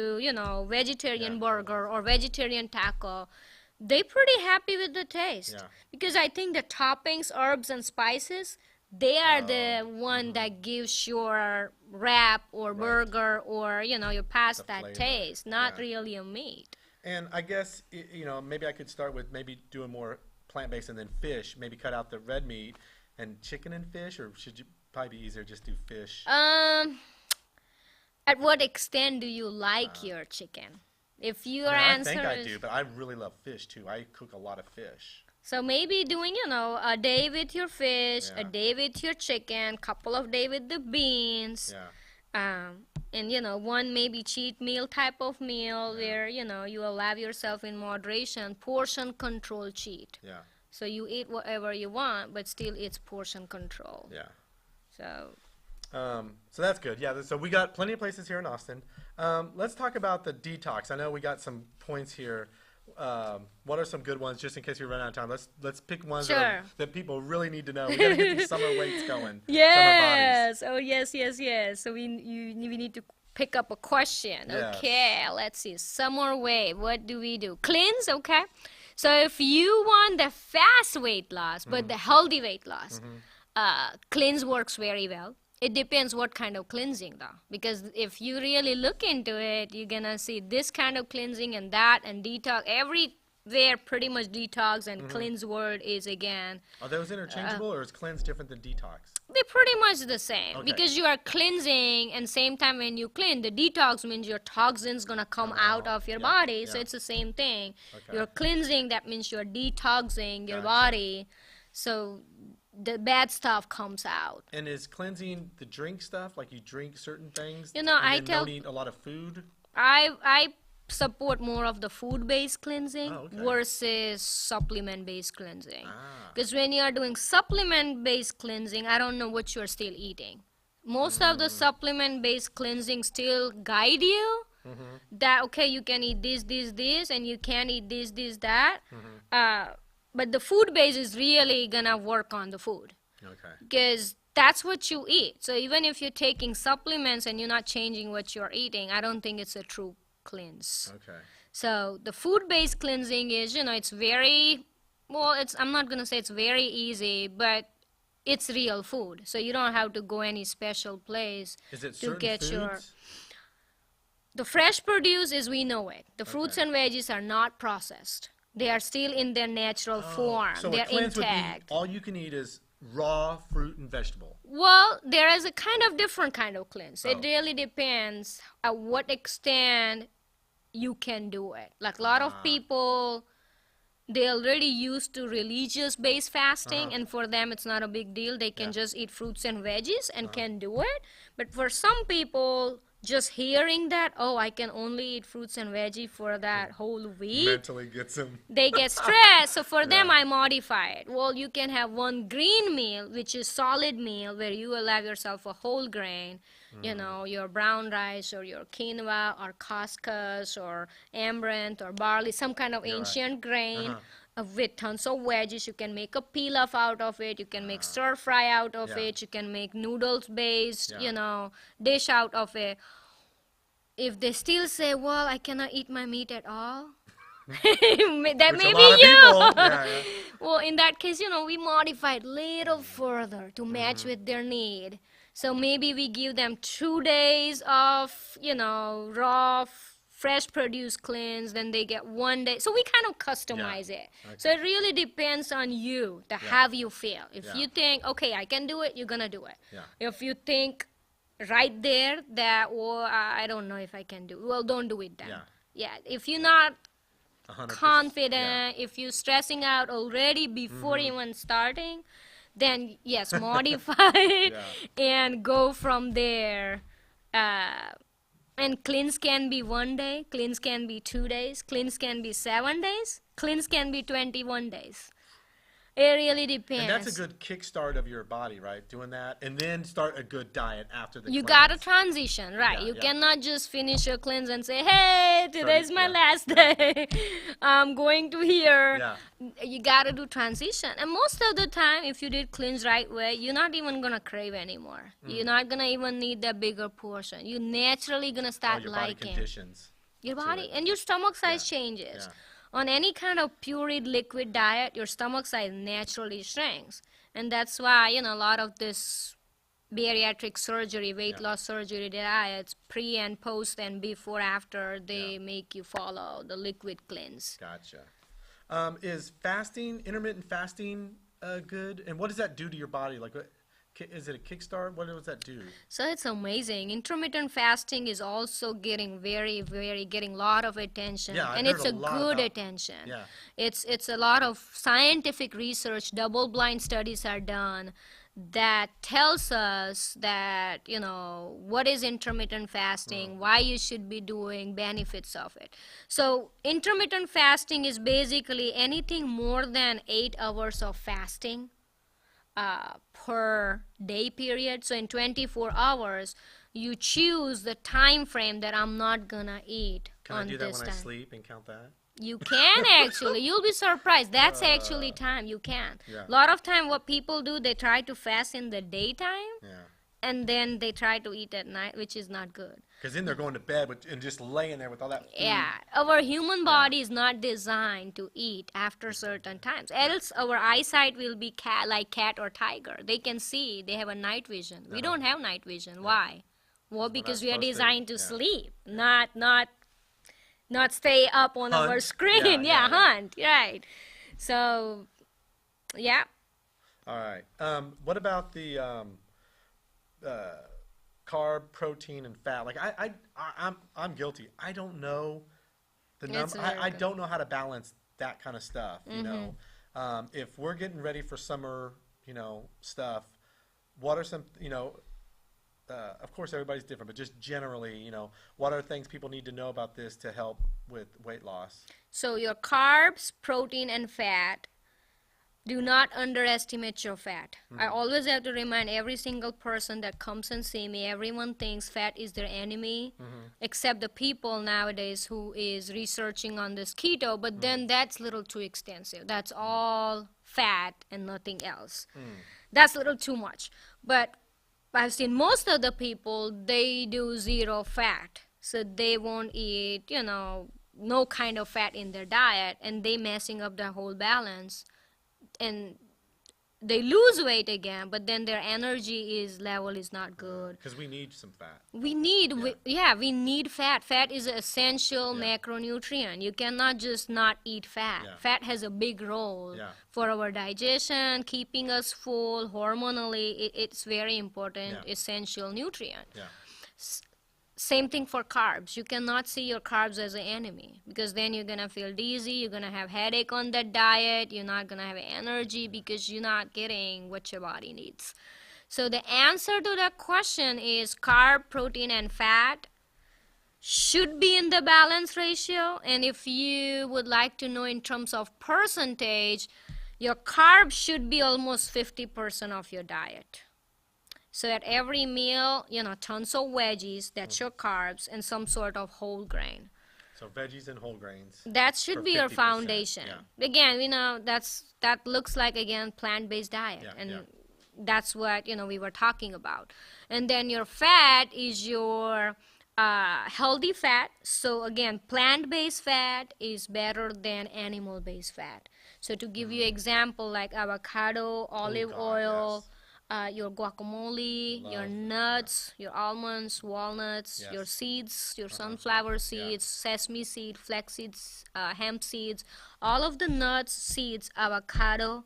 vegetarian Yeah. burger or vegetarian taco. They pretty happy with the taste Yeah. because I think the toppings, herbs, and spices. They are the Oh, one that gives your wrap or Right. burger or your pasta The that flavor. taste, not Yeah. really a meat. And I guess maybe I could start with maybe doing more plant-based and then fish. Maybe cut out the red meat and chicken and fish, or should you probably be easier just do fish? At what extent do you like your chicken? If your I answer think I is do, but I really love fish too. I cook a lot of fish. so maybe doing a day with your fish, Yeah. a day with your chicken, couple of day with the beans, Yeah. and one maybe cheat meal type of meal where you allow yourself in moderation, portion control cheat. Yeah. So you eat whatever you want, but still it's portion control. Yeah. So So that's good. Yeah. So we got plenty of places here in Austin. Let's talk about the detox. I know we got some points here. What are some good ones, just in case we run out of time? Let's pick ones Sure. that people really need to know. We gotta get these summer weights going. yes, oh yes. So we need to pick up a question. Yes. Okay, let's see. Summer weight. What do we do? Cleanse. Okay. So if you want the fast weight loss, but the healthy weight loss, cleanse works very well. It depends what kind of cleansing though, because if you really look into it, you're gonna see this kind of cleansing and that and detox. Everywhere pretty much detox and cleanse word is again. Are those interchangeable, or is cleanse different than detox? They're pretty much the same Okay. because you are cleansing, and same time when you clean, the detox means your toxins gonna come out of your Yeah, body. So yeah. it's the same thing. Okay. You're cleansing, that means you're detoxing your Gotcha. body. So the bad stuff comes out. And is cleansing the drink stuff, like you drink certain things? You know, and I then tell- don't eat a lot of food. I support more of the food-based cleansing Oh, okay. versus supplement-based cleansing. Ah. Because when you are doing supplement-based cleansing, I don't know what you're still eating. Most of the supplement-based cleansing still guide you that, okay, you can eat this, and you can eat this, that. But the food-based is really gonna work on the food. Okay. Because that's what you eat. So even if you're taking supplements and you're not changing what you're eating, I don't think it's a true cleanse. Okay. So the food-based cleansing is, it's very, I'm not going to say it's very easy, but it's real food. So you don't have to go any special place Is it to certain get foods? your... The fresh produce is we know it. The fruits and veggies are not processed. They are still in their natural form. So They're a cleanse would be intact. all you can eat is raw fruit and vegetable? Well, there is a kind of different kind of cleanse. It Oh. really depends at what extent you can do it. Like a lot of people, they already used to religious based fasting, and for them it's not a big deal. They can just eat fruits and veggies and can do it. But for some people, just hearing that, oh, I can only eat fruits and veggie for that whole week, Mentally gets them. they get stressed. So for them, I modify it. Well, you can have one green meal, which is solid meal, where you allow yourself a whole grain, you know, your brown rice or your quinoa or couscous or amaranth or barley, some kind of ancient grain. With tons of veggies, you can make a pilaf out of it, you can make stir fry out of it, you can make noodles based, you know, dish out of it. If they still say, well, I cannot eat my meat at all, that Which may a be lot of you. people- yeah. Well, in that case, you know, we modify it a little further to match with their need. So maybe we give them 2 days of, you know, raw, fresh produce cleanse, then they get 1 day. So we kind of customize it. So it really depends on you, how you feel. If you think, okay, I can do it, you're going to do it. If you think right there that, well, I don't know if I can do it, well, don't do it then. If you're not 100%. confident, if you're stressing out already before even starting, then yes, modify it and go from there. And cleanse can be 1 day, cleanse can be 2 days, cleanse can be 7 days, cleanse can be 21 days. It really depends. And that's a good kickstart of your body, right? Doing that, and then start a good diet after the You cleanse. gotta transition, right? Yeah, You yeah. cannot just finish your cleanse and say, hey, today's my yeah. last day. I'm going to here. Yeah. You gotta do transition. And most of the time, if you did cleanse right way, you're not even gonna crave anymore. You're not gonna even need that bigger portion. You're naturally gonna Oh, start your body liking conditions. your to body, it. and your stomach size changes. Yeah. On any kind of pureed liquid diet, your stomach size naturally shrinks. And that's why, you know, a lot of this bariatric surgery, weight loss surgery diets, pre and post and before, after, they make you follow the liquid cleanse. Gotcha. Is fasting, intermittent fasting, good? And what does that do to your body? Like, is it a kickstart? What does that do? So it's amazing. Intermittent fasting is also getting getting a lot of attention. Yeah, I've and heard it's a a lot good about- attention. Yeah. It's a lot of scientific research, double-blind studies are done that tells us that, you know, what is intermittent fasting, why you should be doing, benefits of it. So intermittent fasting is basically anything more than 8 hours of fasting per day period. So in 24 hours, you choose the time frame that I'm not gonna eat Can on I do that this when time. I sleep and count that? You can actually. You'll be surprised. That's actually time. You can. Yeah. A lot of time what people do, they try to fast in the daytime Yeah. and then they try to eat at night, which is not good. Because then they're going to bed and just laying there with all that food. Yeah. Our human body is not designed to eat after certain times. Else our eyesight will be like cat or tiger. They can see. They have a night vision. We don't have night vision. Why? Well, because we are supposed to. designed to Yeah. sleep, not stay up on our Hunt. screen. Yeah. Hunt. Right. So, yeah. All right. What about the carb, protein, and fat? Like I'm guilty. I don't know the It's number. very I good. don't know how to balance that kind of stuff. You know, if we're getting ready for summer, you know, stuff. What are some, you know? Of course, everybody's different, but just generally, you know, what are things people need to know about this to help with weight loss? So your carbs, protein, and fat. Do not underestimate your fat. I always have to remind every single person that comes and see me, everyone thinks fat is their enemy, except the people nowadays who is researching on this keto, but then that's a little too extensive. That's all fat and nothing else. That's a little too much. But I've seen most of the people, they do zero fat. So they won't eat, you know, no kind of fat in their diet, and they messing up their whole balance. And they lose weight again, but then their energy level is not good. Because we need some fat. We need, we need fat. Fat is an essential Yeah. macronutrient. You cannot just not eat fat. Yeah. Fat has a big role Yeah. for our digestion, keeping us full, hormonally. It's very important, Yeah. essential nutrient. Yeah. Same thing for carbs. You cannot see your carbs as an enemy, because then you're going to feel dizzy, you're going to have headache on that diet, you're not going to have energy because you're not getting what your body needs. So the answer to that question is carb, protein, and fat should be in the balance ratio. And if you would like to know in terms of percentage, your carbs should be almost 50% of your diet. So at every meal, tons of veggies, that's your carbs, and some sort of whole grain. So veggies and whole grains. That should For be your 50%, foundation. yeah. Again, that looks like, again, plant-based diet. Yeah, And yeah. that's what, we were talking about. And then your fat is your healthy fat. So again, plant-based fat is better than animal-based fat. So to give you example, like avocado, olive God, oil, yes. Your guacamole, your Love, nuts, your almonds, walnuts, Yes. your seeds, your sunflower seeds, Yeah. sesame seed, flax seeds, hemp seeds, all of the nuts, seeds, avocado,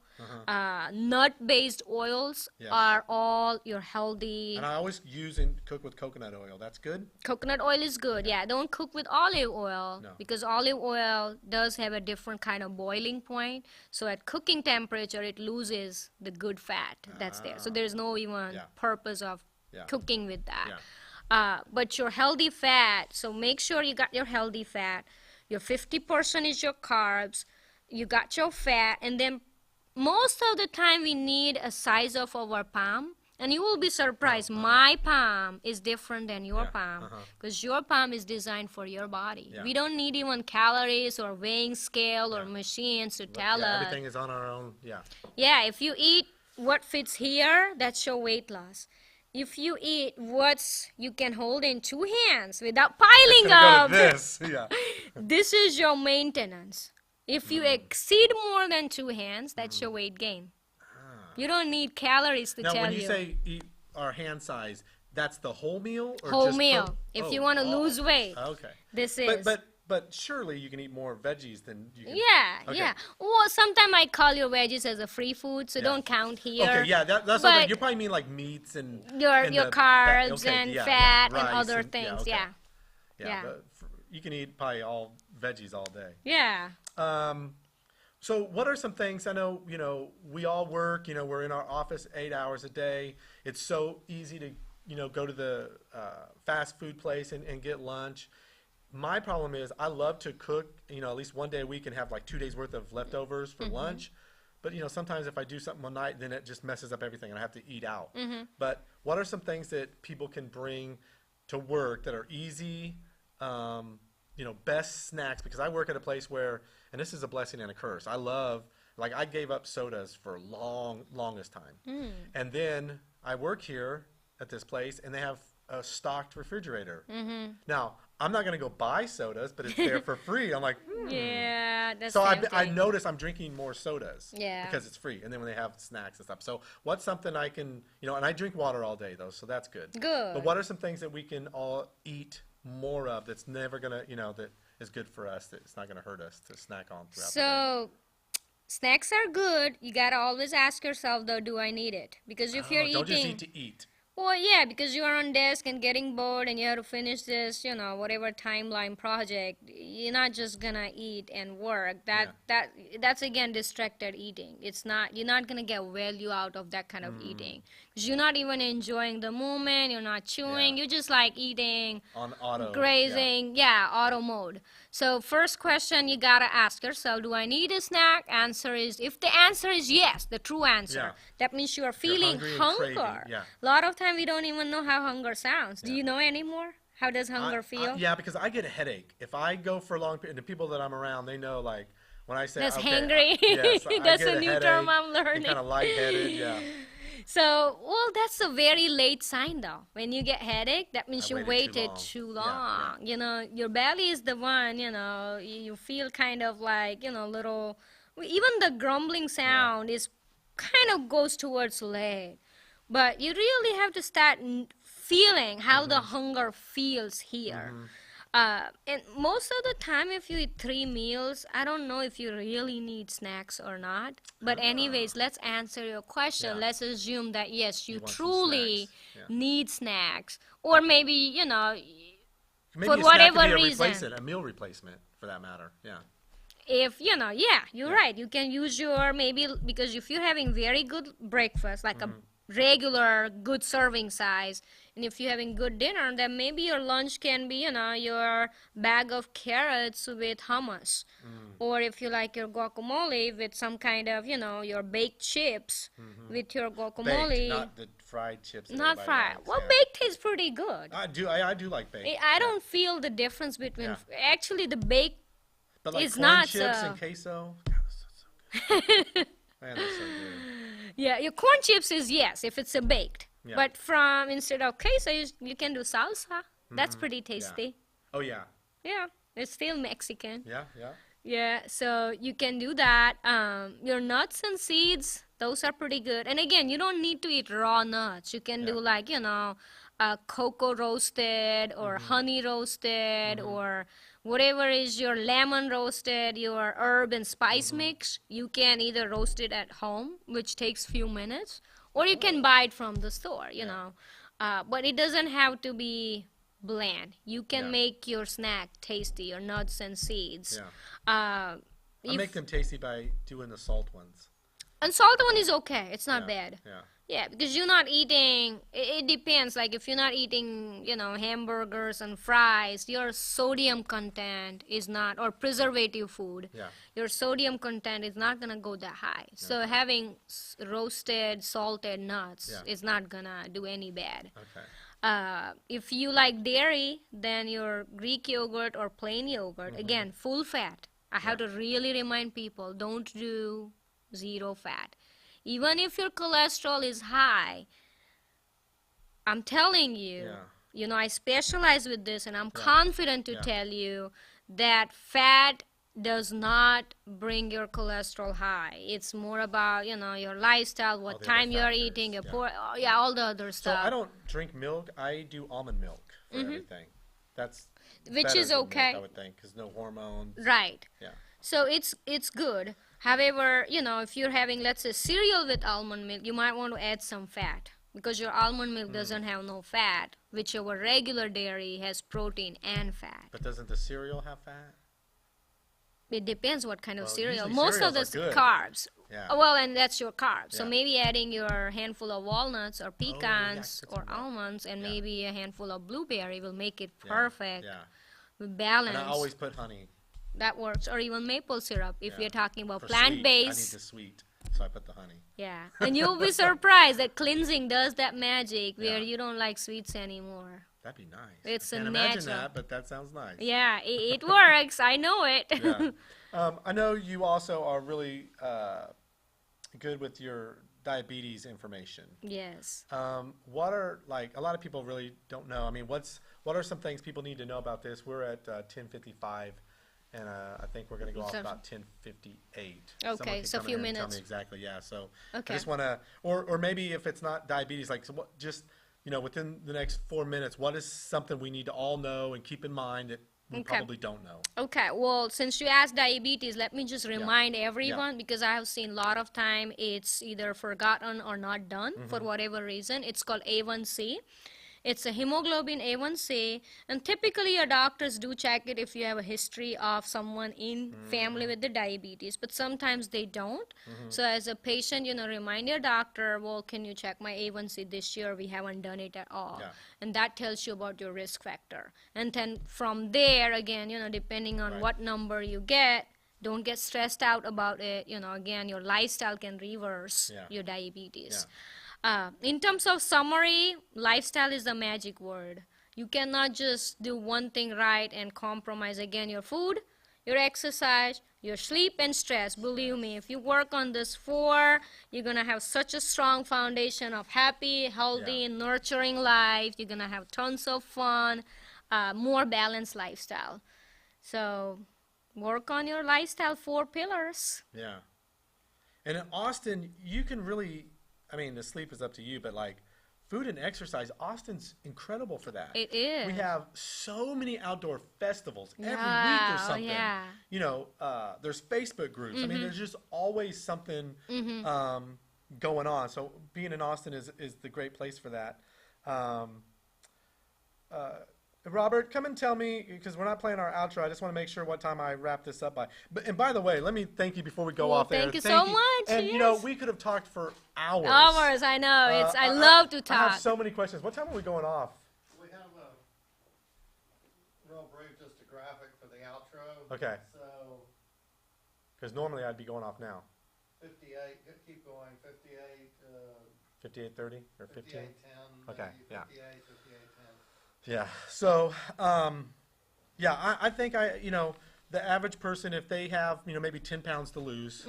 nut-based oils Yes. are all your healthy. And I always use and cook with coconut oil. That's good? Coconut oil is good. Yeah, don't cook with olive oil, No. because olive oil does have a different kind of boiling point. So at cooking temperature, it loses the good fat that's there. So there's no even Yeah. purpose of Yeah. cooking with that. Yeah. But your healthy fat, so make sure you got your healthy fat. Your 50% is your carbs. You got your fat, and then most of the time we need a size of our palm. And you will be surprised, my palm is different than your Yeah, palm, because your palm is designed for your body. Yeah. We don't need even calories or weighing scale or machines to tell Yeah, us. everything is on our own. Yeah. Yeah, if you eat what fits here, that's your weight loss. If you eat what you can hold in 2 hands without piling Gonna go up, with this. Yeah. this is your maintenance. If you exceed more than 2 hands, that's your weight gain. You don't need calories to Now, tell when you say eat our hand size, that's the whole meal or whole just meal. If you want to lose weight, Okay. this is. But surely you can eat more veggies than you can. Yeah, Okay. yeah. Well, sometimes I call your veggies as a free food, so Yeah. don't count here. Okay, yeah, that's But what you probably mean like meats and your and the carbs okay, and yeah, fat yeah, and rice other and- things. okay. Yeah, Yeah, yeah. but you can eat probably all veggies all day. yeah. So what are some things, I know, we all work, we're in our office 8 hours a day. It's so easy to, go to the fast food place and get lunch. My problem is I love to cook, at least one day a week and have like 2 days worth of leftovers for lunch. But, sometimes if I do something one night, then it just messes up everything and I have to eat out. But what are some things that people can bring to work that are easy, best snacks? Because I work at a place where, and this is a blessing and a curse. I gave up sodas for longest time. And then I work here at this place and they have a stocked refrigerator. Now, I'm not going to go buy sodas, but it's there for free. I'm like, Yeah, that's So I tempting. notice I'm drinking more sodas Yeah. because it's free. And then when they have snacks and stuff. So what's something I can, and I drink water all day though, so that's good. Good. But what are some things that we can all eat more of that's never going to, that is good for us, that it's not going to hurt us to snack on throughout the day? So, snacks are good. You gotta always ask yourself though, do I need it? Because if you're Don't just eating, eat to eat. well, yeah, because you are on desk and getting bored and you have to finish this, whatever timeline project. You're not just gonna eat and work. That's again distracted eating. It's not. You're not gonna get value out of that kind of eating. 'Cause you're not even enjoying the moment. You're not chewing. Yeah. You're just like eating, On auto. grazing. Yeah, auto mode. So first question you gotta ask yourself: do I need a snack? Answer is, if the answer is yes, the true answer, Yeah. that means you are feeling hungry and hunger. craving, yeah. A lot of time we don't even know how hunger sounds. Do Yeah. you know anymore? How does hunger feel? Yeah, because I get a headache. If I go for a long period, and the people that I'm around, they know, like, when I say, That's okay, hangry. yes, I That's get a new term headache, I'm learning. kind of lightheaded, yeah. So, well, that's a very late sign though. When you get headache, that means I you waited waited too too long. Yeah, long. Your belly is the one, you feel kind of like, little, even the grumbling sound is kind of goes towards late. But you really have to start feeling how the hunger feels here. And most of the time, if you eat 3 meals, I don't know if you really need snacks or not. But anyways, let's answer your question. Yeah. Let's assume that yes, you want some truly snacks. Yeah. need snacks, or maybe Maybe for a snack whatever could be a reason. replacement, a meal replacement for that matter. Yeah. If you're right. You can use your maybe because if you're having very good breakfast, like a regular good serving size, and if you're having good dinner, then maybe your lunch can be your bag of carrots with hummus, or if you like your guacamole with some kind of your baked chips with your guacamole. Baked, not the fried chips. that Not everybody fried. likes, Well, yeah. baked tastes pretty good. I do like baked. I don't feel the difference between actually the baked. But like it's corn not chips so- and queso. God, that's so good. Man, that's so good. Yeah, your corn chips is yes if it's a baked. Yeah. But from instead of queso, you can do salsa. That's pretty tasty. Oh yeah. Yeah, it's still Mexican. Yeah, yeah. Yeah, so you can do that. Your nuts and seeds, those are pretty good. And again, you don't need to eat raw nuts. You can do like cocoa roasted or honey roasted or whatever is your lemon roasted, your herb and spice mix. You can either roast it at home, which takes few minutes, or you can buy it from the store. But it doesn't have to be bland. You can make your snack tasty, your nuts and seeds. I make them tasty by doing the salt ones. And salt one is okay. It's not bad. Yeah. Yeah, because you're not eating, it depends. Like if you're not eating, hamburgers and fries, your sodium content is not, or preservative food, your sodium content is not going to go that high. So having roasted, salted nuts is not going to do any bad. Okay. If you like dairy, then your Greek yogurt or plain yogurt, again, full fat. I have to really remind people, don't do zero fat. Even if your cholesterol is high, I'm telling you, I specialize with this and I'm confident to tell you that fat does not bring your cholesterol high. It's more about, your lifestyle, what time you're eating, your all the other So stuff. I don't drink milk. I do almond milk for everything. That's Which better is than milk, okay. I would think, because no hormones. Right. Yeah. So it's good. However, if you're having, let's say, cereal with almond milk, you might want to add some fat because your almond milk doesn't have no fat, which our regular dairy has protein and fat. But doesn't the cereal have fat? It depends what kind of Well, cereal. usually Most of the cereals are good. carbs. Yeah. Well, and that's your carbs. So Yeah. maybe adding your handful of walnuts or yeah, pecans put or some milk. almonds and Yeah. maybe a handful of blueberry will make it Yeah, perfect, Yeah. balanced. And I always put honey. That works. Or even maple syrup if Yeah. you're talking about For sweet, I need plant-based. the sweet, so I put the honey. Yeah, and you'll be surprised that cleansing does that magic where Yeah. you don't like sweets anymore. That'd be nice. It's I a can't imagine natural. that, but that sounds nice. Yeah, it works. I know it. Yeah. I know you also are really good with your diabetes information. Yes. What are, like, a lot of people really don't know. I mean, what are some things people need to know about this? We're at 10:55, and I think we're going to go off So- about 10:58. Okay, Someone can so a come few in here and minutes. Tell me exactly, yeah. So Okay. I just want to, or maybe if it's not diabetes, like, so what, just, within the next 4 minutes, what is something we need to all know and keep in mind that we Okay. probably don't know? Okay, well, since you asked diabetes, let me just remind everyone because I have seen a lot of time it's either forgotten or not done for whatever reason. It's called A1c. It's a hemoglobin A1c, and typically your doctors do check it if you have a history of someone in family with the diabetes, but sometimes they don't. So as a patient, remind your doctor, well, can you check my A1c this year? We haven't done it at all. Yeah. And that tells you about your risk factor. And then from there, again, depending on Right. what number you get, don't get stressed out about it. Again, your lifestyle can reverse Yeah. your diabetes. In terms of summary, lifestyle is the magic word. You cannot just do one thing right and compromise again your food, your exercise, your sleep, and stress. Believe me, if you work on this 4, you're going to have such a strong foundation of happy, healthy, nurturing life. You're going to have tons of fun, more balanced lifestyle. So work on your lifestyle 4 pillars. Yeah. And in Austin, you can really, I mean, the sleep is up to you, but like food and exercise, Austin's incredible for that. It is. We have so many outdoor festivals every week Yeah, there's something. yeah. You know, there's Facebook groups. I mean, there's just always something going on. So being in Austin is the great place for that. Robert, come and tell me, because we're not playing our outro. I just want to make sure what time I wrap this up by. And by the way, let me thank you before we go off there. Thank you so much. And you know, we could have talked for hours. Hours, I know. I love to talk. I have so many questions. What time are we going off? We have a real brief, just a graphic for the outro. Okay. So Because normally I'd be going off now. 58, keep going, 58, 58:30 or 15? 58, 10. Okay, maybe yeah. 58, 58, 10. Yeah. So, yeah, I think you know, the average person, if they have, you know, maybe 10 pounds to lose,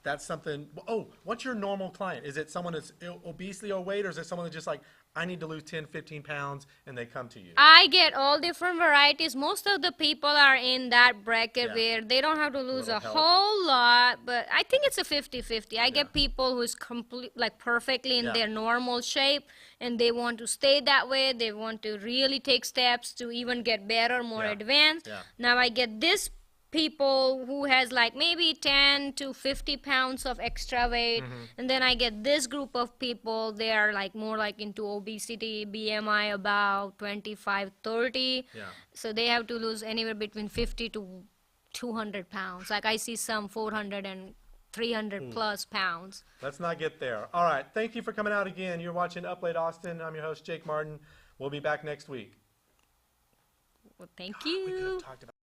that's something. Oh, what's your normal client? Is it someone that's obesely overweight, or is it someone that's just like, I need to lose 10, 15 pounds, and they come to you? I get all different varieties. Most of the people are in that bracket Yeah. where they don't have to lose a little help. whole lot, but I think it's a 50-50. I get people who's complete, like perfectly in Yeah. their normal shape, and they want to stay that way. They want to really take steps to even get better, more Yeah. advanced. Yeah. Now I get this people who has like maybe 10 to 50 pounds of extra weight, and then I get this group of people, they are like more like into obesity, BMI about 25-30, Yeah. so they have to lose anywhere between 50 to 200 pounds. Like I see some 400 and 300 plus pounds. Let's not get there. All right. Thank you for coming out again. You're watching Up Late Austin. I'm your host, Jake Martin. We'll be back next week. Well, thank We could you. have talked about